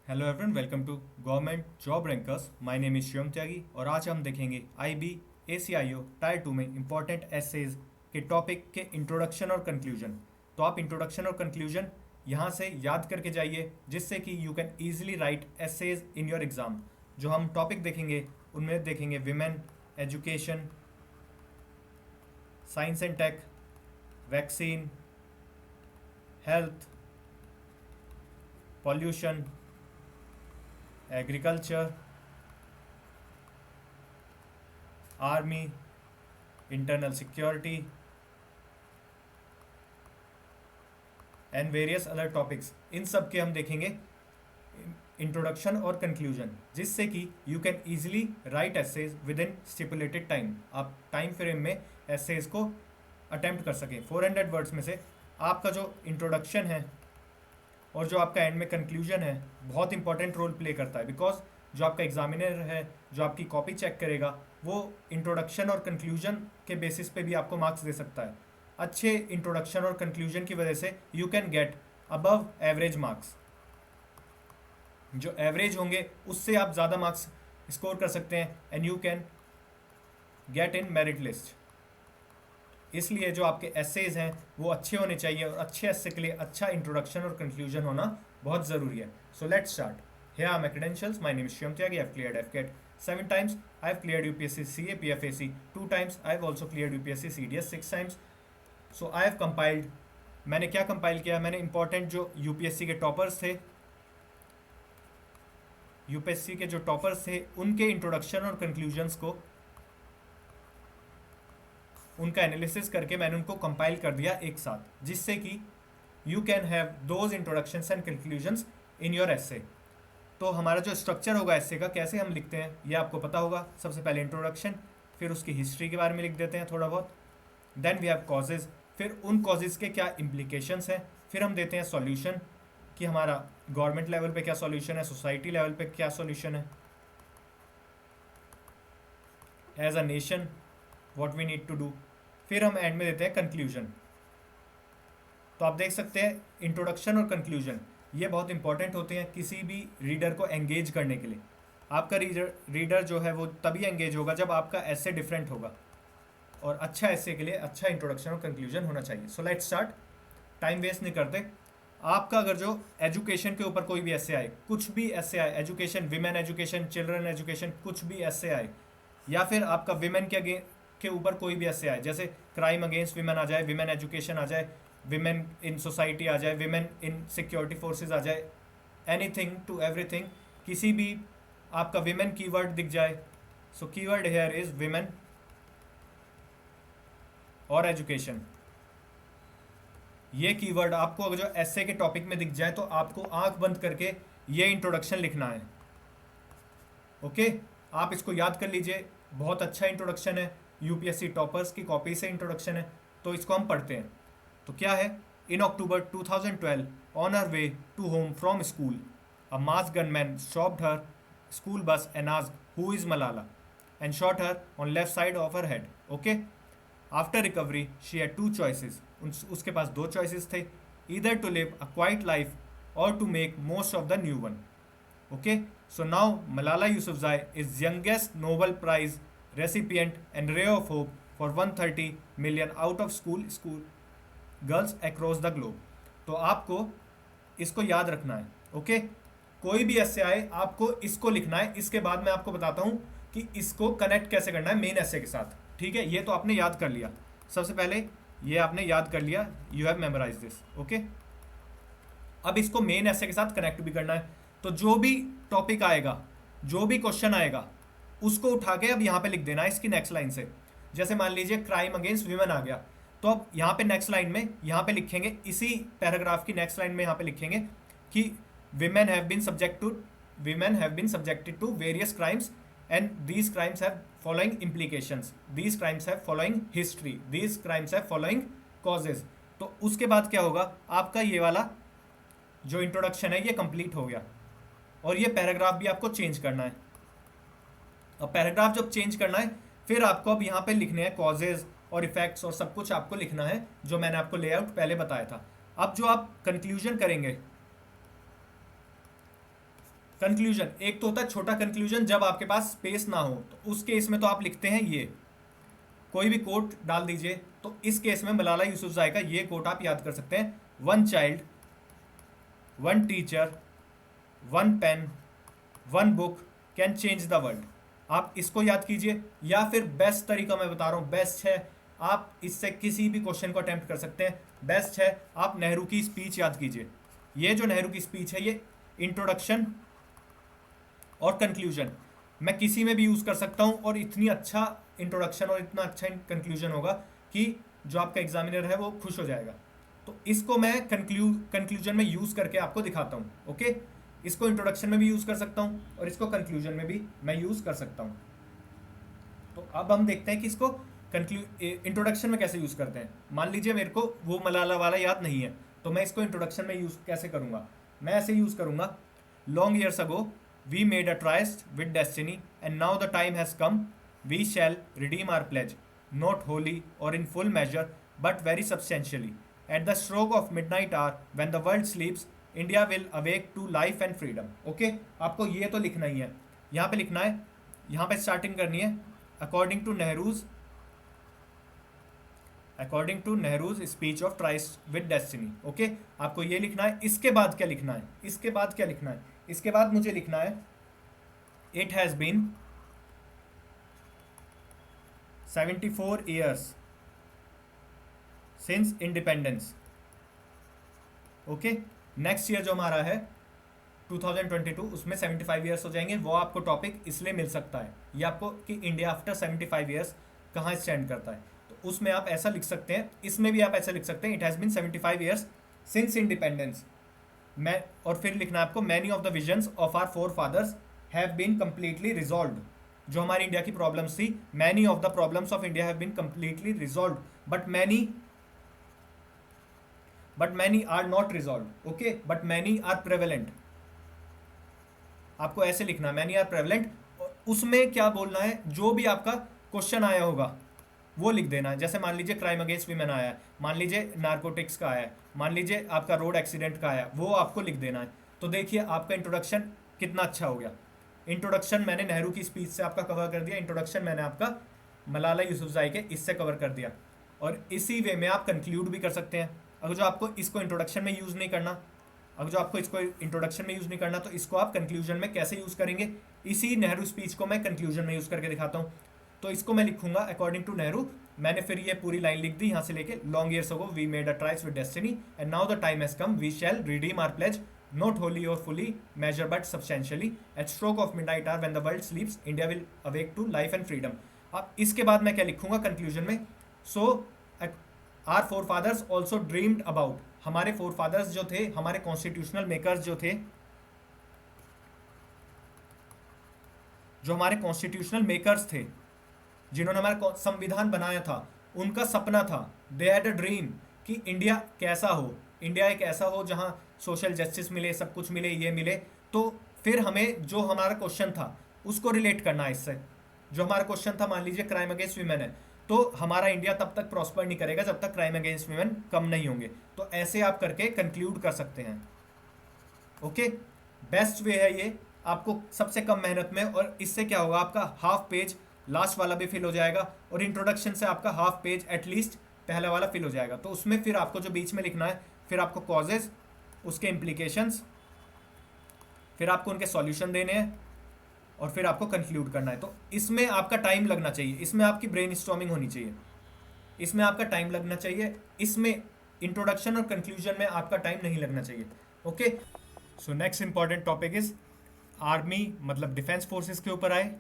Hello everyone, welcome to government job rankers. My name is Shivam Tyagi और आज हम देखेंगे आईबी एसीआईओ टायर 2 में इंपॉर्टेंट एसेज के टॉपिक के इंट्रोडक्शन और कंक्लूजन। तो आप इंट्रोडक्शन और कंक्लूजन यहाँ से याद करके जाइए जिससे कि you can easily write essays in your exam. जो हम टॉपिक देखेंगे उनमें देखेंगे women, education, science and tech, vaccine, health, pollution, agriculture, army, internal security and various other topics. इन सब के हम देखेंगे इंट्रोडक्शन और कंक्लूजन जिससे कि you can easily write essays within stipulated time. आप टाइम फ्रेम में एसेज को अटेम्प्ट कर सकें। 400 वर्ड्स में से आपका जो इंट्रोडक्शन है और जो आपका एंड में कंक्लूजन है बहुत इंपॉर्टेंट रोल प्ले करता है, बिकॉज जो आपका एग्जामिनर है जो आपकी कॉपी चेक करेगा वो इंट्रोडक्शन और कंक्लूजन के बेसिस पे भी आपको मार्क्स दे सकता है। अच्छे इंट्रोडक्शन और कंक्लूजन की वजह से you can get above average marks. जो एवरेज होंगे उससे आप ज़्यादा मार्क्स स्कोर कर सकते हैं and you can get in merit list. इसलिए जो आपके एसेज हैं वो अच्छे होने चाहिए और अच्छे एसे के लिए अच्छा इंट्रोडक्शन और कंक्लूजन होना बहुत ज़रूरी है। सो let's start. Here are my credentials. My name is Shyam Tyagi. I've cleared FCAT 7 times. I've cleared UPSC CA PFAC 2 times. I've also cleared UPSC CDS 6 times. So I have compiled. मैंने क्या compile किया? मैंने important जो UPSC के toppers थे, UPSC के जो toppers थे उनके इंट्रोडक्शन और कंक्लूजन्स को, उनका एनालिसिस करके मैंने उनको कंपाइल कर दिया एक साथ, जिससे कि you can have those introductions and conclusions in your एसे। तो हमारा जो स्ट्रक्चर होगा एसे का, कैसे हम लिखते हैं ये आपको पता होगा। सबसे पहले इंट्रोडक्शन, फिर उसकी हिस्ट्री के बारे में लिख देते हैं थोड़ा बहुत। देन वी हैव कॉजेज, फिर उन कॉजेज के क्या इम्प्लीकेशंस हैं। फिर हम देते हैं सॉल्यूशन कि हमारा गवर्नमेंट लेवल पे क्या सॉल्यूशन है, सोसाइटी लेवल पे क्या सॉल्यूशन है, as a nation what we need to do. फिर हम एंड में देते हैं कंक्लूजन। तो आप देख सकते हैं इंट्रोडक्शन और कंक्लूजन ये बहुत इंपॉर्टेंट होते हैं किसी भी रीडर को एंगेज करने के लिए। आपका रीडर जो है वो तभी एंगेज होगा जब आपका ऐसे डिफरेंट होगा, और अच्छा ऐसे के लिए अच्छा इंट्रोडक्शन और कंक्लूजन होना चाहिए। So let's start. Time waste नहीं करते। आपका अगर जो एजुकेशन के ऊपर कोई भी ऐसे आए, कुछ भी ऐसे आए, education, women education, children education, कुछ भी ऐसे आए, या फिर आपका विमेन के ऊपर कोई भी ऐसे आए, जैसे क्राइम अगेंस्ट विमेन आ जाए, विमेन एजुकेशन आ जाए, विमेन इन सोसाइटी आ जाए, विमेन इन सिक्योरिटी फोर्सेज आ जाए, एनीथिंग टू एवरीथिंग, किसी भी आपका विमेन कीवर्ड दिख जाए, सो कीवर्ड हेयर इज विमेन और एजुकेशन। ये कीवर्ड आपको अगर जो एसे के टॉपिक में दिख जाए तो आपको आंख बंद करके ये इंट्रोडक्शन लिखना है। ओके, आप इसको याद कर लीजिए, बहुत अच्छा इंट्रोडक्शन है, यूपीएससी टॉपर्स की कॉपी से इंट्रोडक्शन है। तो इसको हम पढ़ते हैं। तो क्या है? In October 2012, on her way to home from school, a masked gunman stopped her school bus and asked who is Malala and shot her on left side of her head. Okay, after recovery she had two choices. उसके पास दो choices थे, either to live a quiet life और to make most of the new one. Okay, so now Malala Yousafzai is youngest Nobel Prize recipient and ray of hope for 130 million out of school girls across the globe. तो आपको इसको याद रखना है। Okay, कोई भी ऐसे आए आपको इसको लिखना है। इसके बाद मैं आपको बताता हूं कि इसको कनेक्ट कैसे करना है मेन ऐसे के साथ। ठीक है, ये तो आपने याद कर लिया। सबसे पहले ये आपने याद कर लिया, you have memorise this. Okay, अब इसको मेन ऐसे के साथ कनेक्ट भी करना है। तो जो भी टॉपिक आएगा, जो भी क्वेश्चन आएगा, उसको उठा के अब यहाँ पे लिख देना है इसकी नेक्स्ट लाइन से। जैसे मान लीजिए क्राइम अगेंस्ट वीमेन आ गया, तो अब यहाँ पे नेक्स्ट लाइन में यहाँ पे लिखेंगे, इसी पैराग्राफ की नेक्स्ट लाइन में यहाँ पे लिखेंगे कि women have been subjected to various crimes and these crimes have following implications, these crimes have following history, these crimes have following causes. तो उसके बाद क्या होगा, आपका ये वाला जो इंट्रोडक्शन है ये कंप्लीट हो गया। और ये पैराग्राफ भी आपको चेंज करना है। अब पैराग्राफ जब चेंज करना है, फिर आपको अब यहाँ पे लिखने हैं कॉजेज और इफेक्ट्स और सब कुछ आपको लिखना है, जो मैंने आपको लेआउट पहले बताया था। अब जो आप कंक्लूजन करेंगे, कंक्लूजन, एक तो होता है छोटा कंक्लूजन जब आपके पास स्पेस ना हो, तो उस केस में तो आप लिखते हैं ये कोई भी कोट डाल दीजिए। तो इस केस में मलाला यूसुफजई का ये कोट आप याद कर सकते हैं, one child, one teacher, one pen, one book can change the world. आप इसको याद कीजिए, या फिर बेस्ट तरीका मैं बता रहा हूँ, बेस्ट है, आप इससे किसी भी क्वेश्चन को अटेम्प्ट कर सकते हैं। बेस्ट है आप नेहरू की स्पीच याद कीजिए। ये जो नेहरू की स्पीच है, ये इंट्रोडक्शन और कंक्लूजन मैं किसी में भी यूज़ कर सकता हूँ, और इतनी अच्छा इंट्रोडक्शन और इतना अच्छा कंक्लूजन होगा कि जो आपका एग्जामिनर है वो खुश हो जाएगा। तो इसको मैं कंक्लूजन में यूज़ करके आपको दिखाता हूँ। ओके, इसको इंट्रोडक्शन में भी यूज़ कर सकता हूँ और इसको कंक्लूजन में भी मैं यूज़ कर सकता हूँ। तो अब हम देखते हैं कि इसको इंट्रोडक्शन में कैसे यूज़ करते हैं। मान लीजिए मेरे को वो मलाला वाला याद नहीं है, तो मैं इसको इंट्रोडक्शन में यूज़ कैसे करूँगा। मैं ऐसे यूज़ करूँगा, long years ago we made a tryst with destiny and now the time has come we shall redeem our pledge not wholly or in full measure but very substantially at the stroke of midnight hour when the world sleeps India will awake to life and freedom. Okay, आपको ये तो लिखना ही है, यहाँ पे लिखना है, यहाँ पे स्टार्टिंग करनी है according to Nehru's speech of tryst with destiny. Okay, आपको ये लिखना है। इसके बाद क्या लिखना है, इसके बाद क्या लिखना है, इसके बाद मुझे लिखना है it has been 74 years since independence. Okay, next year जो हमारा है 2022, उसमें 75 ईयर्स हो जाएंगे। वो आपको टॉपिक इसलिए मिल सकता है, ये आपको कि इंडिया आफ्टर 75 ईयर्स कहाँ स्टैंड करता है, तो उसमें आप ऐसा लिख सकते हैं। इसमें भी आप ऐसा लिख सकते हैं, it has been 75 years since independence. मैं और फिर लिखना है आपको, many of the visions of our forefathers have been completely resolve. जो हमारी इंडिया की प्रॉब्लम्स थी, many of the problems of India have been completely resolve but many are not resolve. Okay, but many are prevalent. आपको ऐसे लिखना है, many are prevalent. उसमें क्या बोलना है, जो भी आपका क्वेश्चन आया होगा वो लिख देना है। जैसे मान लीजिए क्राइम अगेंस्ट वीमेन आया है, मान लीजिए नार्कोटिक्स का आया है, मान लीजिए आपका रोड एक्सीडेंट का आया है, वो आपको लिख देना है। तो देखिए आपका इंट्रोडक्शन कितना अच्छा हो गया। इंट्रोडक्शन मैंने नेहरू की स्पीच से आपका कवर कर दिया, इंट्रोडक्शन मैंने आपका मलाला यूसुफजई के इससे कवर कर दिया, और इसी वे में आप कंक्लूड भी कर सकते हैं। अगर जो आपको इसको इंट्रोडक्शन में यूज़ नहीं करना, अगर जो आपको इसको इंट्रोडक्शन में यूज़ नहीं करना, तो इसको आप कंक्लूजन में कैसे यूज़ करेंगे, इसी नेहरू स्पीच को मैं कंक्लूजन में यूज़ करके दिखाता हूँ। तो इसको मैं लिखूंगा अकॉर्डिंग टू नेहरू। मैंने फिर ये पूरी लाइन लिख दी यहाँ से लेके, long years ago we made a tryst with destiny and now the time has come we shall redeem our pledge not wholly or fully measure but substantially at stroke of midnight hour when the world sleeps India will awake to life and freedom. अब इसके बाद मैं क्या लिखूंगा conclusion में, so our forefathers also dreamed about. हमारे forefathers जो थे, हमारे कॉन्स्टिट्यूशनल मेकर्स जो थे, जो हमारे कॉन्स्टिट्यूशनल मेकर्स थे, जिन्होंने हमारा संविधान बनाया था, उनका सपना था, दे हैड अ ड्रीम कि इंडिया कैसा हो, इंडिया एक ऐसा हो जहां सोशल जस्टिस मिले, सब कुछ मिले, ये मिले। तो फिर हमें जो हमारा क्वेश्चन था उसको रिलेट करना है इससे। जो हमारा क्वेश्चन था, मान लीजिए क्राइम अगेंस्ट वीमेन है, तो हमारा इंडिया तब तक प्रॉस्पर नहीं करेगा जब तक क्राइम अगेंस्ट वीमेन कम नहीं होंगे। तो ऐसे आप करके कंक्लूड कर सकते हैं। ओके, बेस्ट वे है ये, आपको सबसे कम मेहनत में, और इससे क्या होगा, आपका हाफ पेज लास्ट वाला भी फिल हो जाएगा, और इंट्रोडक्शन से आपका हाफ पेज एटलीस्ट पहला वाला फिल हो जाएगा। तो उसमें फिर आपको जो बीच में लिखना है, फिर आपको कॉजेज, उसके इम्प्लीकेशंस, फिर आपको उनके सॉल्यूशन देने हैं, और फिर आपको कंक्लूड करना है। तो इसमें आपका टाइम लगना चाहिए, इसमें आपकी ब्रेन स्टॉर्मिंग होनी चाहिए, इसमें आपका टाइम लगना चाहिए। इसमें इंट्रोडक्शन और कंक्लूजन में आपका टाइम नहीं लगना चाहिए। Okay, so next important topic is army, मतलब डिफेंस फोर्सेस के ऊपर आए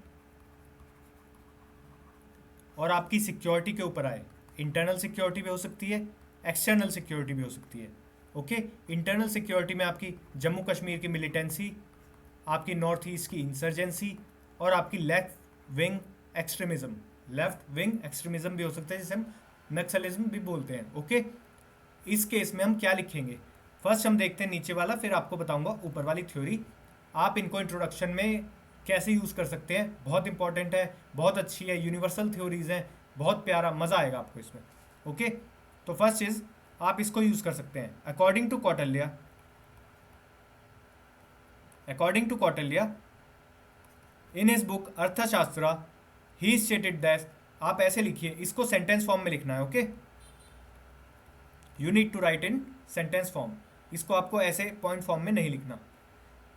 और आपकी सिक्योरिटी के ऊपर आए। इंटरनल सिक्योरिटी भी हो सकती है, एक्सटर्नल सिक्योरिटी भी हो सकती है। ओके, इंटरनल सिक्योरिटी में आपकी जम्मू कश्मीर की मिलिटेंसी, आपकी नॉर्थ ईस्ट की इंसर्जेंसी, और आपकी लेफ्ट विंग एक्सट्रीमिज्म भी हो सकता है, जिसे हम नक्सलिज्म भी बोलते हैं। ओके, इस केस में हम क्या लिखेंगे, फर्स्ट हम देखते हैं नीचे वाला, फिर आपको बताऊंगा ऊपर वाली थ्योरी। आप इनको इंट्रोडक्शन में कैसे यूज़ कर सकते हैं, बहुत इंपॉर्टेंट है, बहुत अच्छी है, यूनिवर्सल थ्योरीज हैं, बहुत प्यारा, मज़ा आएगा आपको इसमें। ओके, तो फर्स्ट चीज़ आप इसको यूज़ कर सकते हैं, according to Kautilya according to Kautilya in his book Arthashastra he stated that, आप ऐसे लिखिए, इसको सेंटेंस फॉर्म में लिखना है, okay. You need to write in sentence form, इसको आपको ऐसे पॉइंट फॉर्म में नहीं लिखना।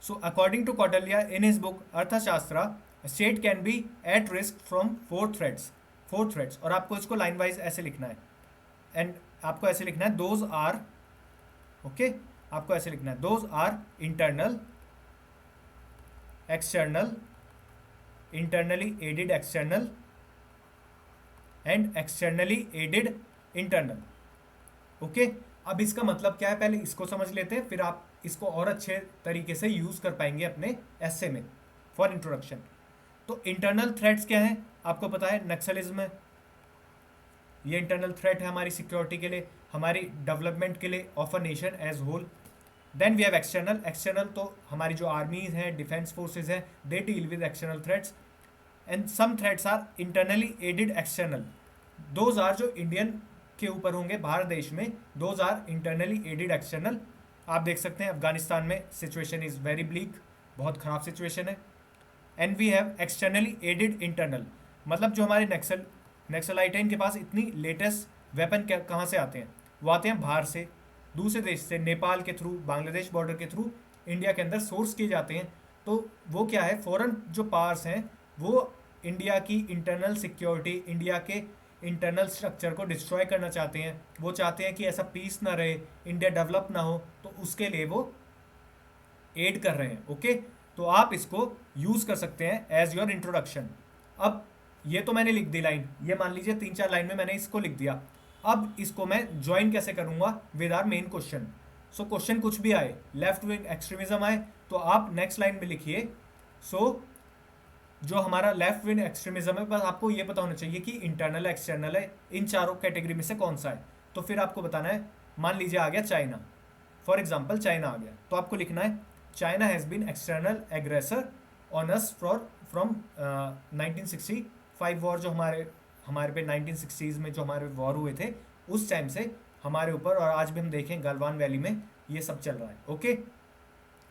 So according to Kautilya in his book Arthashastra state can be at risk from four threats, और आपको इसको लाइन वाइज ऐसे लिखना है, एंड आपको ऐसे लिखना है दोज आर, ओके, आपको ऐसे लिखना है those are internal, external, internally aided external and externally aided internal, okay. अब इसका मतलब क्या है पहले इसको समझ लेते हैं, फिर आप इसको और अच्छे तरीके से यूज कर पाएंगे अपने एसे में फॉर इंट्रोडक्शन। तो इंटरनल थ्रेट्स क्या है, आपको पता है नक्सलिज्म है, ये इंटरनल थ्रेट है हमारी सिक्योरिटी के लिए, हमारी डेवलपमेंट के लिए of a nation as whole. Then we have external तो हमारी जो आर्मीज हैं, डिफेंस फोर्सेज हैं, they deal with external threats, and some threats are internally aided external, those are जो इंडियन के ऊपर होंगे भारत देश में, those are internally aided external. आप देख सकते हैं अफगानिस्तान में सिचुएशन इज़ वेरी ब्लीक, बहुत ख़राब सिचुएशन है। And we have externally aided internal, मतलब जो हमारे नक्सलाइट हैं इनके पास इतनी लेटेस्ट वेपन कहाँ से आते हैं, वो आते हैं बाहर से, दूसरे देश से, नेपाल के थ्रू, बांग्लादेश बॉर्डर के थ्रू इंडिया के अंदर सोर्स किए जाते हैं। तो वो क्या है, फॉरेन जो पावर्स हैं वो इंडिया की इंटरनल सिक्योरिटी, इंडिया के इंटरनल स्ट्रक्चर को डिस्ट्रॉय करना चाहते हैं। वो चाहते हैं कि ऐसा पीस ना रहे, इंडिया डेवलप ना हो, तो उसके लिए वो एड कर रहे हैं, ओके। तो आप इसको यूज़ कर सकते हैं एज योर इंट्रोडक्शन। अब ये तो मैंने लिख दी लाइन, ये मान लीजिए 3-4 लाइन में मैंने इसको लिख दिया। अब इसको मैं ज्वाइन कैसे करूंगा with our main question. So question कुछ भी आए, लेफ्ट विंग एक्सट्रीमिज्म आए, तो आप नेक्स्ट लाइन में लिखिए, सो जो हमारा लेफ्ट विंग एक्सट्रीमिज्म है, बस आपको ये पता होना चाहिए कि इंटरनल है, एक्सटर्नल है, इन चारों कैटेगरी में से कौन सा है। तो फिर आपको बताना है, मान लीजिए आ गया चाइना, फॉर एग्जाम्पल चाइना आ गया, तो आपको लिखना है China has been external aggressor on us from 1965 war, जो हमारे पे 1960s में जो हमारे वॉर हुए थे उस टाइम से हमारे ऊपर, और आज भी हम देखें गलवान वैली में ये सब चल रहा है, ओके।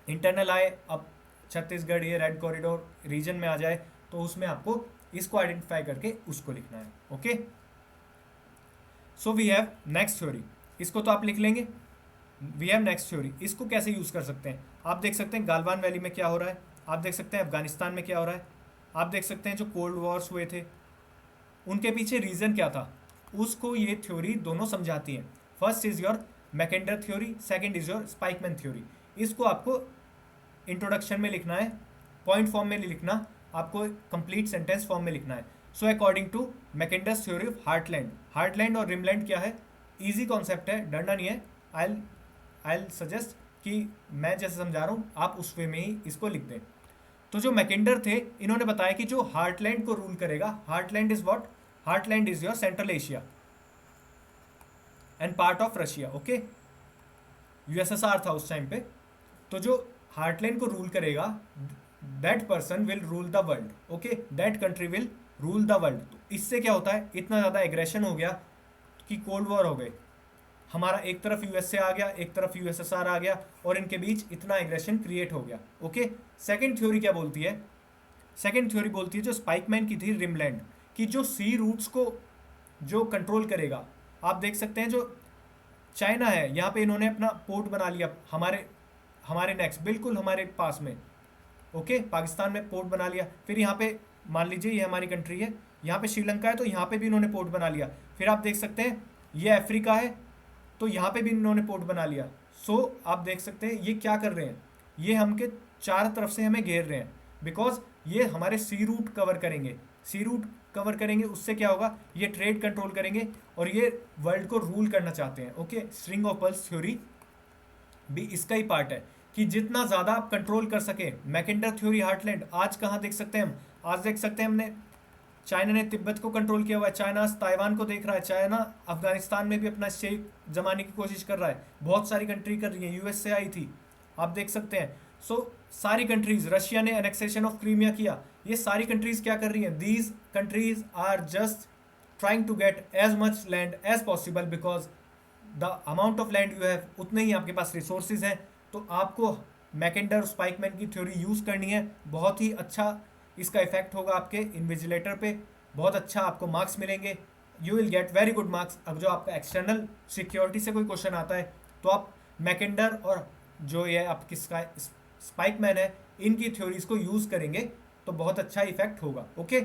इंटरनल आए, अब छत्तीसगढ़ ये रेड कॉरिडोर रीजन में आ जाए, तो उसमें आपको इसको आइडेंटिफाई करके उसको लिखना है, okay. So we have next theory, इसको तो आप लिख लेंगे। वी हैव नेक्स्ट थ्योरी, इसको कैसे यूज़ कर सकते हैं, आप देख सकते हैं गालवान वैली में क्या हो रहा है, आप देख सकते हैं अफगानिस्तान में क्या हो रहा है, आप देख सकते हैं जो कोल्ड वॉर्स हुए थे उनके पीछे रीज़न क्या था, उसको ये थ्योरी दोनों समझाती है। First is your मैकेंडर theory, second is your Spykman theory. इसको आपको इंट्रोडक्शन में लिखना है, पॉइंट फॉर्म में नहीं लिखना, आपको कंप्लीट सेंटेंस फॉर्म में लिखना है। So according to Mackinder's theory of heartland और रिमलैंड क्या है, ईजी कॉन्सेप्ट है, डरना नहीं है। आई सजेस्ट कि मैं जैसे समझा रहा हूँ आप उस वे में ही इसको लिख दें। तो जो मैकेंडर थे इन्होंने बताया कि जो हार्टलैंड को रूल करेगा, heartland is what, heartland is your central Asia and part of Russia, okay. USSR था उस टाइम पे। तो जो हार्टलैंड को रूल करेगा, that person will rule the world, okay, that country will rule the world. तो इससे क्या होता है, इतना ज़्यादा एग्रेशन हो गया कि कोल्ड वॉर हो गए, हमारा एक तरफ यूएसए आ गया, एक तरफ यूएसएसआर आ गया, और इनके बीच इतना एग्रेशन क्रिएट हो गया, ओके। सेकंड थ्योरी क्या बोलती है, सेकंड थ्योरी बोलती है जो स्पाइकमैन की थी रिमलैंड की, जो सी रूट्स को जो कंट्रोल करेगा। आप देख सकते हैं जो चाइना है यहाँ पे इन्होंने अपना पोर्ट बना लिया हमारे नेक्स्ट बिल्कुल हमारे पास में, ओके, पाकिस्तान में पोर्ट बना लिया। फिर यहाँ पे मान लीजिए ये हमारी कंट्री है, यहाँ पे श्रीलंका है, तो यहाँ पे भी इन्होंने पोर्ट बना लिया। फिर आप देख सकते हैं ये अफ्रीका है, तो यहाँ पे भी इन्होंने पोर्ट बना लिया। सो आप देख सकते हैं ये क्या कर रहे हैं, ये हमके चार तरफ से हमें घेर रहे हैं, बिकॉज ये हमारे सी रूट कवर करेंगे, सी रूट कवर करेंगे, उससे क्या होगा, ये ट्रेड कंट्रोल करेंगे और ये वर्ल्ड को रूल करना चाहते हैं, okay. String of pearls theory भी इसका ही पार्ट है कि जितना ज़्यादा आप कंट्रोल कर सके। मैकेंडर थ्योरी हार्टलैंड आज कहाँ देख सकते हैं हम, आज देख सकते हैं हमने चाइना ने तिब्बत को कंट्रोल किया हुआ है, चाइना ताइवान को देख रहा है, चाइना अफगानिस्तान में भी अपना स्टेट जमाने की कोशिश कर रहा है, बहुत सारी कंट्री कर रही है, यूएस से आई थी, आप देख सकते हैं। सो सारी कंट्रीज, रशिया ने एनेक्सेशन ऑफ क्रीमिया किया, ये सारी कंट्रीज क्या कर रही हैं, these countries are just trying to get as much land as possible, because the amount of land you have, उतने ही आपके पास रिसोर्सेज हैं। तो आपको मैकेंडर और स्पाइकमैन की थ्योरी यूज़ करनी है, बहुत ही अच्छा इसका इफेक्ट होगा आपके इन्विजिलेटर पे, बहुत अच्छा आपको मार्क्स मिलेंगे, you will get very good marks. अब जो आपका एक्सटर्नल सिक्योरिटी से कोई क्वेश्चन आता है तो आप मैकेंडर और जो ये आपकी स्पाइकमैन है इनकी थ्योरीज को यूज़ करेंगे तो बहुत अच्छा इफेक्ट होगा। ओके,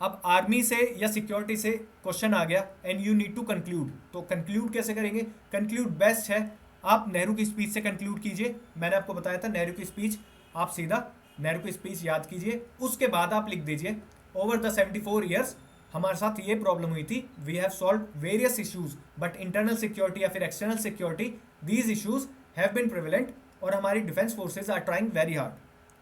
अब आर्मी से या सिक्योरिटी से क्वेश्चन आ गया and you need to conclude, तो कंक्लूड कैसे करेंगे? कंक्लूड बेस्ट है आप नेहरू की स्पीच से कंक्लूड कीजिए। मैंने आपको बताया था नेहरू की स्पीच, आप सीधा नेहरू की स्पीच याद कीजिए, उसके बाद आप लिख दीजिए ओवर द 74 ईयर्स हमारे साथ ये प्रॉब्लम हुई थी, we have solve various issues but internal security या फिर external security these issues have been prevalent और हमारी defence forces are trying very hard.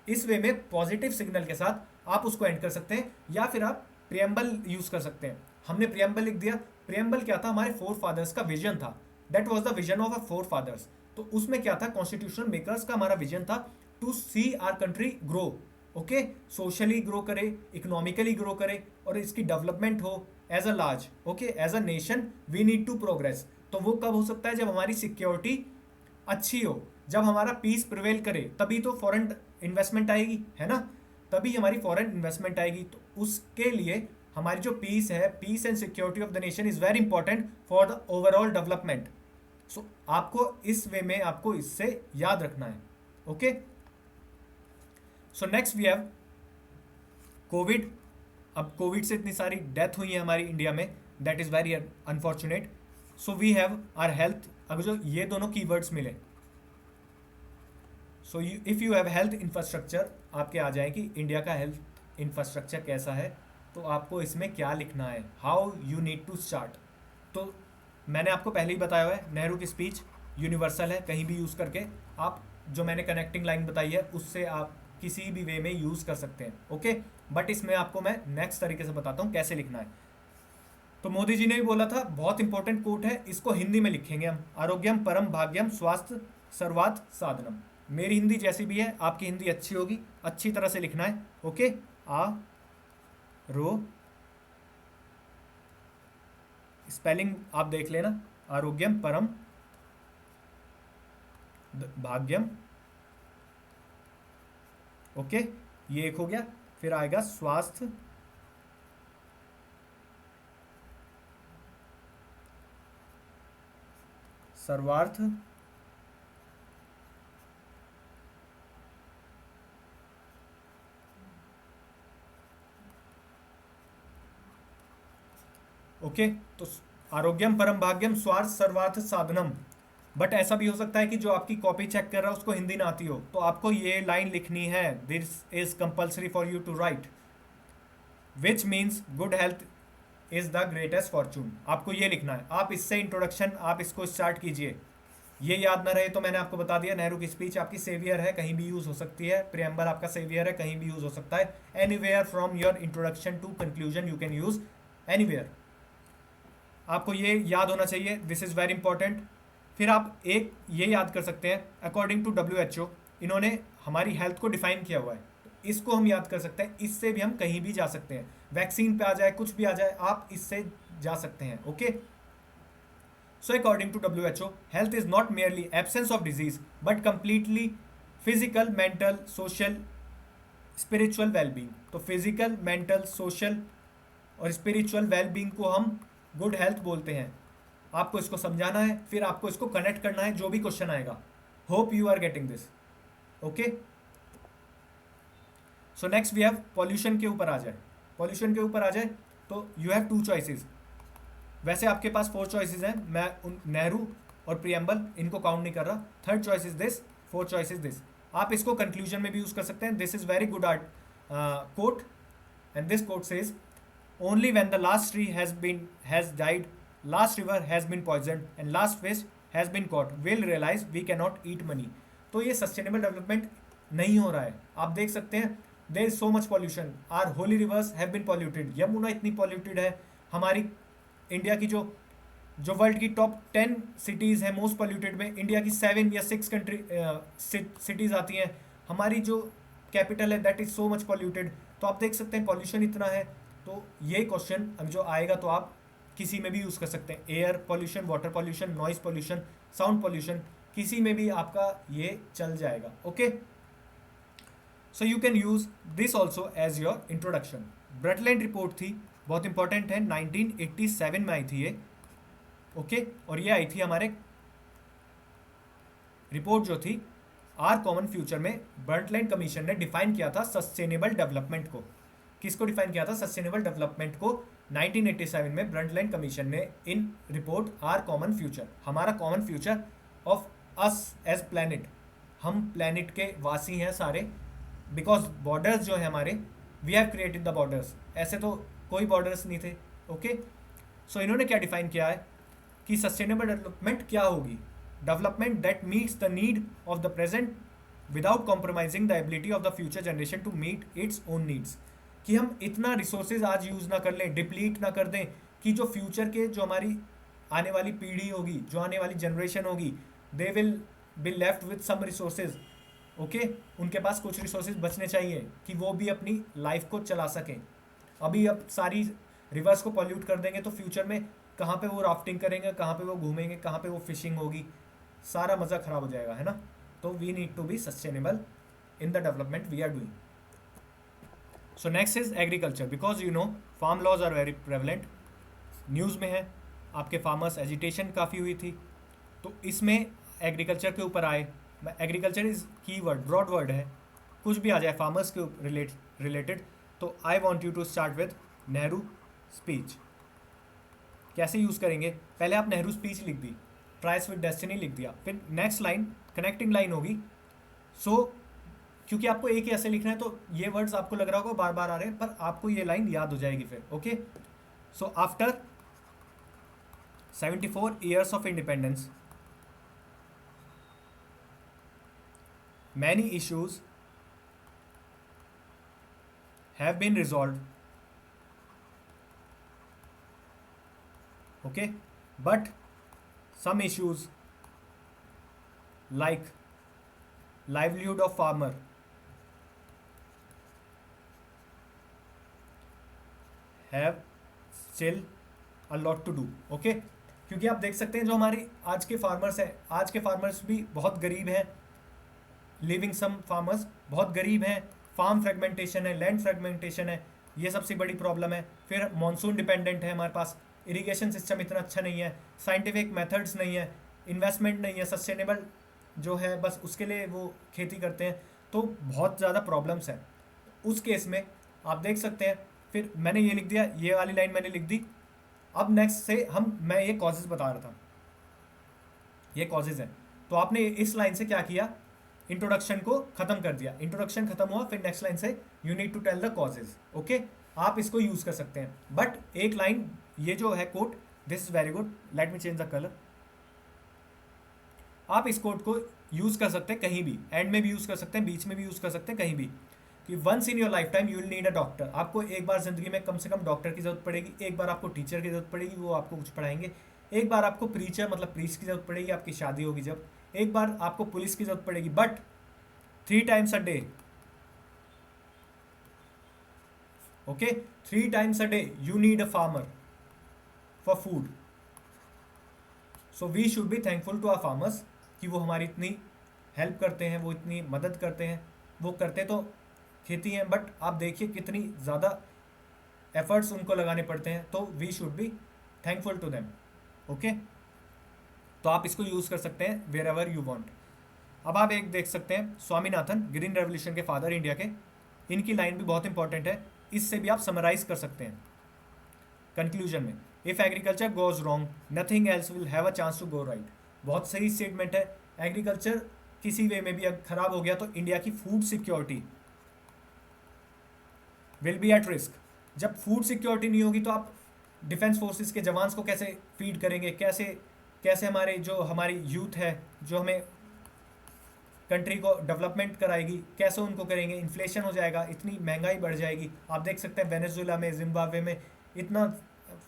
इस वे में पॉजिटिव सिग्नल के साथ आप उसको एंड कर सकते हैं या फिर आप प्रियम्बल यूज कर सकते हैं। हमने प्रियम्बल लिख दिया, प्रियम्बल क्या था? हमारे फोर फादर्स का विजन था, that was the vision of a forefathers. तो उसमें क्या था? कॉन्स्टिट्यूशन मेकर्स का हमारा विजन था to see our country grow, okay, socially grow करे, इकोनॉमिकली ग्रो करे और इसकी डेवलपमेंट हो as a large, okay, as a nation we need to progress. तो वो कब हो सकता है? जब हमारी सिक्योरिटी अच्छी हो, जब हमारा पीस प्रिवेल करे, तभी तो फॉरेन इन्वेस्टमेंट आएगी, है ना, तभी हमारी फॉरेन इन्वेस्टमेंट आएगी। तो उसके लिए हमारी जो पीस है, peace and security of the nation is very important for the overall development. So आपको इस वे में आपको इससे याद रखना है। Okay, so next we have Covid. अब कोविड से इतनी सारी डेथ हुई है हमारी इंडिया में, that is very unfortunate. So we have our health. अगर जो ये दोनों कीवर्ड्स मिले, so if you have health infrastructure, आपके आ जाए कि इंडिया का हेल्थ इंफ्रास्ट्रक्चर कैसा है, तो आपको इसमें क्या लिखना है, how you need to start. तो मैंने आपको पहले ही बताया हुआ है, नेहरू की स्पीच यूनिवर्सल है, कहीं भी यूज़ करके आप जो मैंने कनेक्टिंग लाइन बताई है उससे आप किसी भी वे में यूज़ कर सकते हैं। ओके, बट इसमें आपको मैं नेक्स्ट तरीके से बताता हूँ कैसे लिखना है। तो मोदी जी ने भी बोला था, बहुत इंपॉर्टेंट कोट है, इसको हिंदी में लिखेंगे हम, आरोग्यम परम भाग्यम स्वास्थ्य सर्वात साधनम। मेरी हिंदी जैसी भी है, आपकी हिंदी अच्छी होगी, अच्छी तरह से लिखना है। ओके, आ रो, स्पेलिंग आप देख लेना, आरोग्यम परम भाग्यम, ओके, ये एक हो गया। फिर आएगा स्वास्थ्य सर्वार्थ ओके, तो आरोग्यम परम भाग्यम स्वार्थ सर्वार्थ साधनम। बट ऐसा भी हो सकता है कि जो आपकी कॉपी चेक कर रहा है उसको हिंदी ना आती हो, तो आपको ये लाइन लिखनी है, this is compulsory for you to write, which means good health is the greatest fortune. आपको ये लिखना है, आप इससे इंट्रोडक्शन आप इसको स्टार्ट कीजिए। ये याद ना रहे तो मैंने आपको बता दिया, नेहरू की स्पीच आपकी सेवियर है, कहीं भी यूज हो सकती है, प्रियम्बल आपका सेवियर है, कहीं भी यूज हो सकता है, anywhere from your introduction to conclusion you can use anywhere. आपको ये याद होना चाहिए, दिस इज़ वेरी इंपॉर्टेंट। फिर आप एक ये याद कर सकते हैं, अकॉर्डिंग टू WHO इन्होंने हमारी हेल्थ को डिफाइन किया हुआ है, तो इसको हम याद कर सकते हैं, इससे भी हम कहीं भी जा सकते हैं, वैक्सीन पे आ जाए, कुछ भी आ जाए, आप इससे जा सकते हैं। Okay, so according to WHO health is not merely absence of disease but completely physical, mental, social, spiritual wellbeing. तो फिजिकल, मेंटल, सोशल और स्पिरिचुअल वेलबींग को हम गुड हेल्थ बोलते हैं। आपको इसको समझाना है, फिर आपको इसको कनेक्ट करना है जो भी क्वेश्चन आएगा। Hope you are getting this. Okay, so next we have pollution के ऊपर आ जाए। पॉल्यूशन के ऊपर आ जाए तो यू हैव टू चॉइसेस। वैसे आपके पास 4 चॉइसेस हैं, मैं उन नेहरू और प्रियम्बल इनको काउंट नहीं कर रहा। Third choice is this, fourth choice is this. आप इसको कंक्लूजन में भी यूज कर सकते हैं। This is very good art quote and this quote says only when the last tree has died, last river has been poisoned and last fish has been caught we'll realize we cannot eat money। तो ये sustainable development नहीं हो रहा है। आप देख सकते हैं, there is so much pollution, our holy rivers have been polluted, Yamuna इतनी पॉल्यूटेड है। हमारी इंडिया की जो वर्ल्ड की टॉप 10 सिटीज़ है मोस्ट पॉल्यूटेड में, इंडिया की 7 या 6 कंट्री सिटीज़ आती हैं। हमारी जो कैपिटल है that is so much polluted. तो आप देख सकते हैं पॉल्यूशन इतना है। तो ये क्वेश्चन अब जो आएगा तो आप किसी में भी यूज़ कर सकते हैं, air pollution, water pollution, noise pollution, sound pollution. किसी में भी आपका ये चल जाएगा। Okay, so you can use this also as your introduction. Brundtland report थी, बहुत इंपॉर्टेंट है, 1987 में आई थी ये। ओके, और ये आई थी हमारे रिपोर्ट जो थी आर कॉमन फ्यूचर में ब्रटलैंड कमीशन ने डिफाइन किया था सस्टेनेबल डेवलपमेंट को। किसको डिफाइन किया था? सस्टेनेबल डेवलपमेंट को 1987 में ब्रटलैंड कमीशन ने in report our common future, हमारा common future of us as planet, हम प्लैनेट के वासी हैं सारे, बिकॉज बॉर्डर्स जो है हमारे, we have created the borders, ऐसे तो कोई बॉर्डर्स नहीं थे। ओके, सो इन्होंने क्या डिफाइन किया है कि सस्टेनेबल डेवलपमेंट क्या होगी? Development that meets the need of the present without compromising the ability of the future generation to meet its own needs. कि हम इतना रिसोर्सेज आज यूज़ ना कर लें, डिप्लीट ना कर दें, कि जो फ्यूचर के, जो हमारी आने वाली पीढ़ी होगी, जो आने वाली जनरेशन होगी, they will be left with some resources. Okay, उनके पास कुछ रिसोर्सेज बचने चाहिए कि वो भी अपनी लाइफ को चला सकें। अभी अब सारी रिवर्स को पॉल्यूट कर देंगे तो फ्यूचर में कहाँ पे वो राफ्टिंग करेंगे, कहाँ पे वो घूमेंगे, कहाँ पे वो फिशिंग होगी, सारा मज़ा ख़राब हो जाएगा, है ना। तो we need to be sustainable in the development we are doing. So next is agriculture, because you know farm laws are very prevalent. News में है, आपके फार्मर्स एजिटेशन काफ़ी हुई थी, तो इसमें एग्रीकल्चर के ऊपर आए। Agriculture is key word, broad word है, कुछ भी आ जाए फार्मर्स के रिलेटेड। तो I want you to start with Nehru speech. कैसे यूज़ करेंगे? पहले आप नेहरू स्पीच लिख दी, ट्राइस विद डेस्टिनी लिख दिया, फिर नेक्स्ट लाइन कनेक्टिंग लाइन होगी। सो क्योंकि आपको एक ही ऐसे लिखना है तो ये वर्ड्स आपको लग रहा होगा बार बार आ रहे हैं, पर आपको ये लाइन याद हो जाएगी फिर। Okay, so after 74 years of independence, many issues have been resolved. Okay, but some issues like livelihood of farmer have still a lot to do. Okay, क्योंकि आप देख सकते हैं जो हमारी आज के फार्मर्स हैं, आज के फार्मर्स भी बहुत गरीब हैं, लिविंग सम फार्मर्स बहुत गरीब हैं, फार्म फ्रेगमेंटेशन है, लैंड फ्रेगमेंटेशन है, ये सबसे बड़ी प्रॉब्लम है। फिर मानसून डिपेंडेंट है हमारे पास, इरिगेशन सिस्टम इतना अच्छा नहीं है, साइंटिफिक मेथड्स नहीं है, इन्वेस्टमेंट नहीं है, सस्टेनेबल जो है बस उसके लिए वो खेती करते हैं, तो बहुत ज़्यादा प्रॉब्लम्स हैं। उस केस में आप देख सकते हैं, फिर मैंने ये लिख दिया, ये वाली लाइन मैंने लिख दी। अब नेक्स्ट से मैं ये कॉजेज़ बता रहा था, ये कॉजेज़ हैं, तो आपने इस लाइन से क्या किया, इंट्रोडक्शन को ख़त्म कर दिया। इंट्रोडक्शन ख़त्म हुआ, फिर नेक्स्ट लाइन से you need to tell the causes. Okay, आप इसको यूज़ कर सकते हैं, बट एक लाइन ये जो है quote, this is very good, let me change the colour. आप इस कोट को यूज़ कर सकते हैं कहीं भी, एंड में भी यूज़ कर सकते हैं, बीच में भी यूज़ कर सकते हैं, कहीं भी, कि once in your lifetime you will need a doctor. आपको एक बार ज़िंदगी में कम से कम डॉक्टर की ज़रूरत पड़ेगी, एक बार आपको टीचर की ज़रूरत पड़ेगी, वो आपको कुछ पढ़ाएंगे, एक बार आपको प्रीचर मतलब प्रीच की ज़रूरत पड़ेगी, आपकी शादी होगी जब, एक बार आपको पुलिस की ज़रूरत पड़ेगी, but 3 times a day, okay, 3 times a day you need a farmer for food. So we should be thankful to our farmers कि वो हमारी इतनी हेल्प करते हैं, वो इतनी मदद करते हैं, वो करते तो खेती हैं, बट आप देखिए कितनी ज़्यादा एफर्ट्स उनको लगाने पड़ते हैं, तो we should be thankful to them. Okay, तो आप इसको यूज़ कर सकते हैं वेयर एवर यू वॉन्ट। अब आप एक देख सकते हैं स्वामीनाथन, ग्रीन रेवोल्यूशन के फादर इंडिया के, इनकी लाइन भी बहुत इंपॉर्टेंट है, इससे भी आप समराइज कर सकते हैं कंक्लूजन में। If agriculture goes wrong nothing else will have a chance to go right. बहुत सही स्टेटमेंट है, एग्रीकल्चर किसी वे में भी अगर खराब हो गया तो इंडिया की food security will be at risk. जब फूड सिक्योरिटी नहीं होगी तो आप डिफेंस फोर्सेस के जवान्स को कैसे फीड करेंगे, कैसे हमारे जो हमारी यूथ है जो हमें कंट्री को डेवलपमेंट कराएगी, कैसे उनको करेंगे, इन्फ्लेशन हो जाएगा, इतनी महंगाई बढ़ जाएगी। आप देख सकते हैं वेनेजुएला में, जिम्बाब्वे में इतना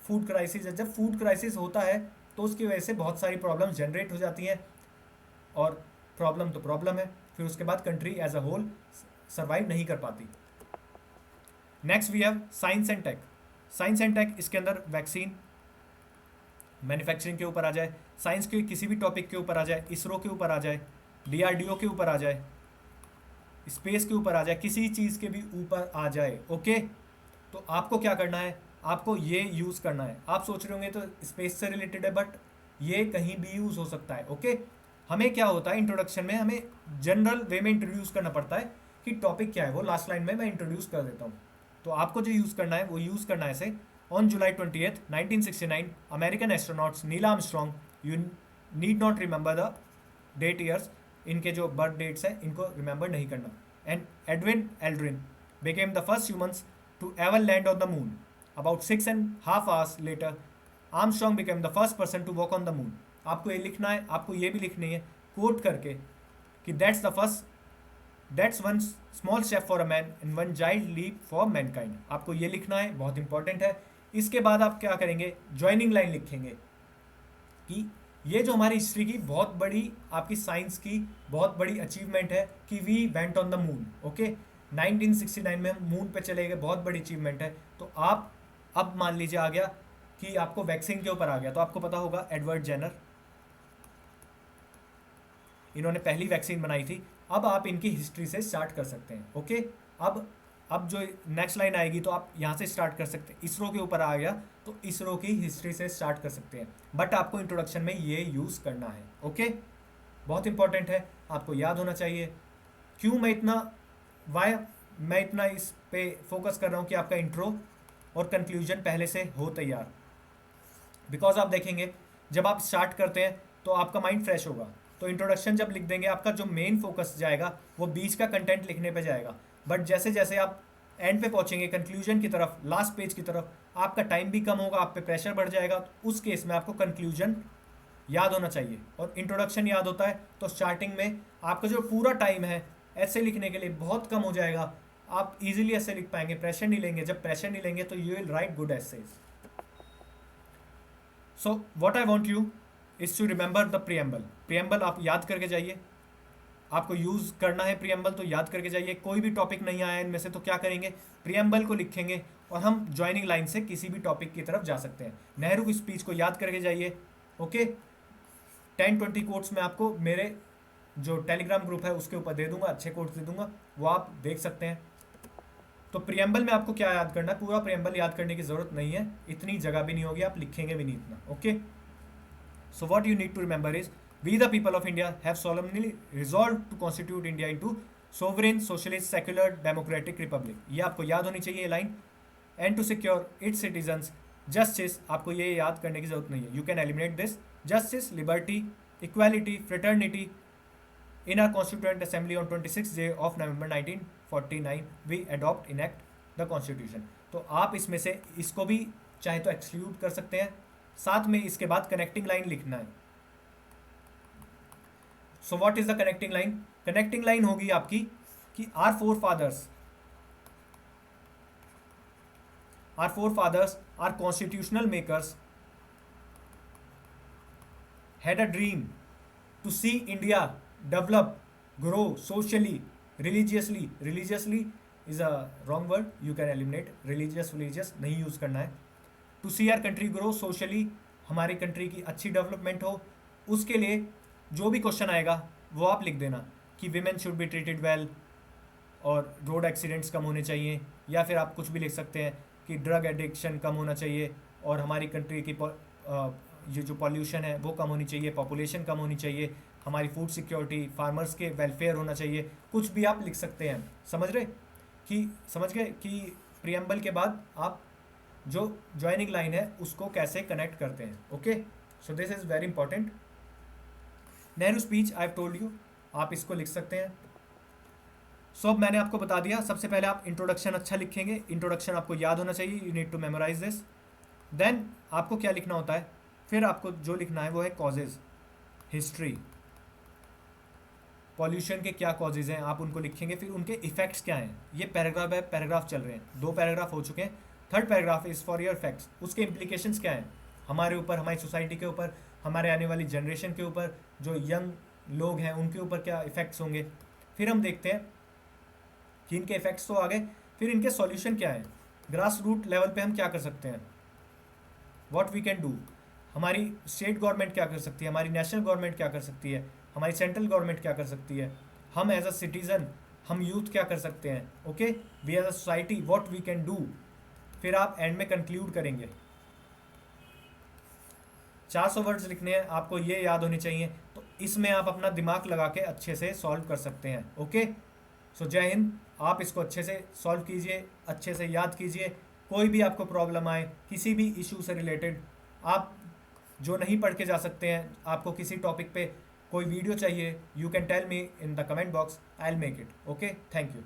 फूड क्राइसिस है। जब फूड क्राइसिस होता है तो उसकी वजह से बहुत सारी प्रॉब्लम्स जनरेट हो जाती हैं, और प्रॉब्लम तो प्रॉब्लम है, फिर उसके बाद country as a whole survive नहीं कर पाती। Next we have science and tech. Science and tech, इसके अंदर वैक्सीन, मैन्युफैक्चरिंग के ऊपर आ जाए, साइंस के किसी भी टॉपिक के ऊपर आ जाए, इसरो के ऊपर आ जाए, डीआरडीओ के ऊपर आ जाए, स्पेस के ऊपर आ जाए, किसी चीज़ के भी ऊपर आ जाए। ओके, तो आपको क्या करना है, आपको ये यूज़ करना है। आप सोच रहे होंगे तो स्पेस से रिलेटेड है, बट ये कहीं भी यूज़ हो सकता है। ओके, हमें क्या होता है इंट्रोडक्शन में, हमें जनरल वे में इंट्रोड्यूस करना पड़ता है कि टॉपिक क्या है, वो लास्ट लाइन में मैं इंट्रोड्यूस कर देता हूँ। तो आपको जो यूज़ करना है वो यूज़ करना है ऐसे, on July 20th 1969 American astronauts Neil Armstrong, you need not remember the date years, इनके जो बर्थ डेट्स हैं इनको रिमेंबर नहीं करना, and Edwin Aldrin became the first humans to ever land on the moon. About 6.5 hours later, Armstrong became the first person to walk on the moon. आपको ये लिखना है, आपको ये भी लिखनी है कोट करके कि that's one small step for a man and one giant leap for mankind. आपको ये लिखना है, बहुत इंपॉर्टेंट है। इसके बाद आप क्या करेंगे, ज्वाइनिंग लाइन लिखेंगे कि ये जो हमारी हिस्ट्री की बहुत बड़ी, आपकी साइंस की बहुत बड़ी अचीवमेंट है कि we went on the moon. Okay, 1969 में हम मून पे चले गए, बहुत बड़ी अचीवमेंट है। तो आप अब मान लीजिए आ गया कि आपको वैक्सीन के ऊपर आ गया, तो आपको पता होगा एडवर्ड जेनर, इन्होंने पहली वैक्सीन बनाई थी। अब आप इनकी हिस्ट्री से स्टार्ट कर सकते हैं। ओके, अब जो नेक्स्ट लाइन आएगी तो आप यहाँ से स्टार्ट कर सकते हैं। इसरो के ऊपर आ गया तो इसरो की हिस्ट्री से स्टार्ट कर सकते हैं, बट आपको इंट्रोडक्शन में ये यूज़ करना है। ओके, बहुत इंपॉर्टेंट है, आपको याद होना चाहिए। क्यों मैं इतना इस पे फोकस कर रहा हूँ कि आपका इंट्रो और कंक्लूजन पहले से हो तैयार, बिकॉज आप देखेंगे जब आप स्टार्ट करते हैं तो आपका माइंड फ्रेश होगा। तो इंट्रोडक्शन जब लिख देंगे, आपका जो मेन फोकस जाएगा वो बीच का कंटेंट लिखने पे जाएगा, बट जैसे जैसे आप एंड पे पहुंचेंगे, कंक्लूजन की तरफ, लास्ट पेज की तरफ, आपका टाइम भी कम होगा, आप पे प्रेशर बढ़ जाएगा। तो उस केस में आपको कंक्लूजन याद होना चाहिए और इंट्रोडक्शन याद होता है तो स्टार्टिंग में आपका जो पूरा टाइम है ऐसे लिखने के लिए बहुत कम हो जाएगा, आप इजीली ऐसे लिख पाएंगे, प्रेशर नहीं लेंगे। जब प्रेशर नहीं लेंगे तो you will write good essays. So what I want you is to remember the preamble आप याद करके जाइए, आपको यूज़ करना है प्रियम्बल तो याद करके जाइए। कोई भी टॉपिक नहीं आया इनमें से तो क्या करेंगे, प्रियम्बल को लिखेंगे और हम ज्वाइनिंग लाइन से किसी भी टॉपिक की तरफ जा सकते हैं। नेहरू की स्पीच को याद करके जाइए। ओके, 10-20 कोट्स में आपको मेरे जो टेलीग्राम ग्रुप है उसके ऊपर दे दूंगा, अच्छे कोट्स दे दूंगा, वो आप देख सकते हैं। तो प्रियम्बल में आपको क्या याद करना है, पूरा प्रियम्बल याद करने की जरूरत नहीं है, इतनी जगह भी नहीं होगी, आप लिखेंगे भी नहीं इतना। Okay, so what you need to remember is we the people of India have solemnly resolved to constitute India into sovereign socialist secular democratic republic. ये आपको याद होनी चाहिए line. And to secure its citizens justice, आपको ये याद करने की जरूरत नहीं है, you can eliminate this. Justice, liberty, equality, fraternity in our constituent assembly on 26th day of November 1949 we adopt enact the constitution। तो आप इसमें से इसको भी चाहे तो एक्सक्लूड कर सकते हैं, साथ में इसके बाद कनेक्टिंग लाइन लिखना है। So what is the connecting line, connecting line होगी आपकी कि our forefathers are constitutional makers had a dream to see India develop, grow socially, religiously। religiously is a wrong word, you can eliminate religious नहीं use करना है। to see our country grow socially, हमारी country की अच्छी development हो, उसके लिए जो भी क्वेश्चन आएगा वो आप लिख देना कि women should be treated well और रोड एक्सीडेंट्स कम होने चाहिए, या फिर आप कुछ भी लिख सकते हैं कि ड्रग एडिक्शन कम होना चाहिए और हमारी कंट्री की ये जो पॉल्यूशन है वो कम होनी चाहिए, पॉपुलेशन कम होनी चाहिए, हमारी फूड सिक्योरिटी, फार्मर्स के वेलफेयर होना चाहिए, कुछ भी आप लिख सकते हैं। समझ गए कि प्रियम्बल के बाद आप जो ज्वाइनिंग लाइन है उसको कैसे कनेक्ट करते हैं। Okay, so this is very important. Nehru speech I have told you, आप इसको लिख सकते हैं। सो अब मैंने आपको बता दिया, सबसे पहले आप इंट्रोडक्शन अच्छा लिखेंगे, इंट्रोडक्शन आपको याद होना चाहिए, you need to memorise this. Then आपको क्या लिखना होता है, फिर आपको जो लिखना है वो है कॉजेज़, हिस्ट्री, पॉल्यूशन के क्या कॉजेज़ हैं आप उनको लिखेंगे, फिर उनके इफेक्ट्स क्या हैं। ये पैराग्राफ चल रहे हैं, 2 पैराग्राफ हो चुके हैं, 3rd paragraph is for your facts. उसके इम्प्लीकेशंस क्या हैं हमारे ऊपर, हमारी सोसाइटी के ऊपर, हमारे आने वाली जनरेशन के ऊपर, जो यंग लोग हैं उनके ऊपर क्या इफ़ेक्ट्स होंगे। फिर हम देखते हैं कि इनके इफेक्ट्स तो आ गए, फिर इनके सॉल्यूशन क्या है, ग्रास रूट लेवल पे हम क्या कर सकते हैं, व्हाट वी कैन डू। हमारी स्टेट गवर्नमेंट क्या कर सकती है, हमारी नेशनल गवर्नमेंट क्या कर सकती है, हमारी सेंट्रल गवर्नमेंट क्या कर सकती है, हम एज अ सिटीज़न, हम यूथ क्या कर सकते हैं। Okay, we as a society what we can do. फिर आप एंड में कंक्लूड करेंगे। 400 वर्ड्स लिखने हैं, आपको ये याद होनी चाहिए, तो इसमें आप अपना दिमाग लगा के अच्छे से सॉल्व कर सकते हैं। ओके, सो जय हिंद। आप इसको अच्छे से सॉल्व कीजिए, अच्छे से याद कीजिए। कोई भी आपको प्रॉब्लम आए किसी भी इशू से रिलेटेड, आप जो नहीं पढ़ के जा सकते हैं, आपको किसी टॉपिक पे कोई वीडियो चाहिए, you can tell me in the comment box, I will make it. Okay, thank you.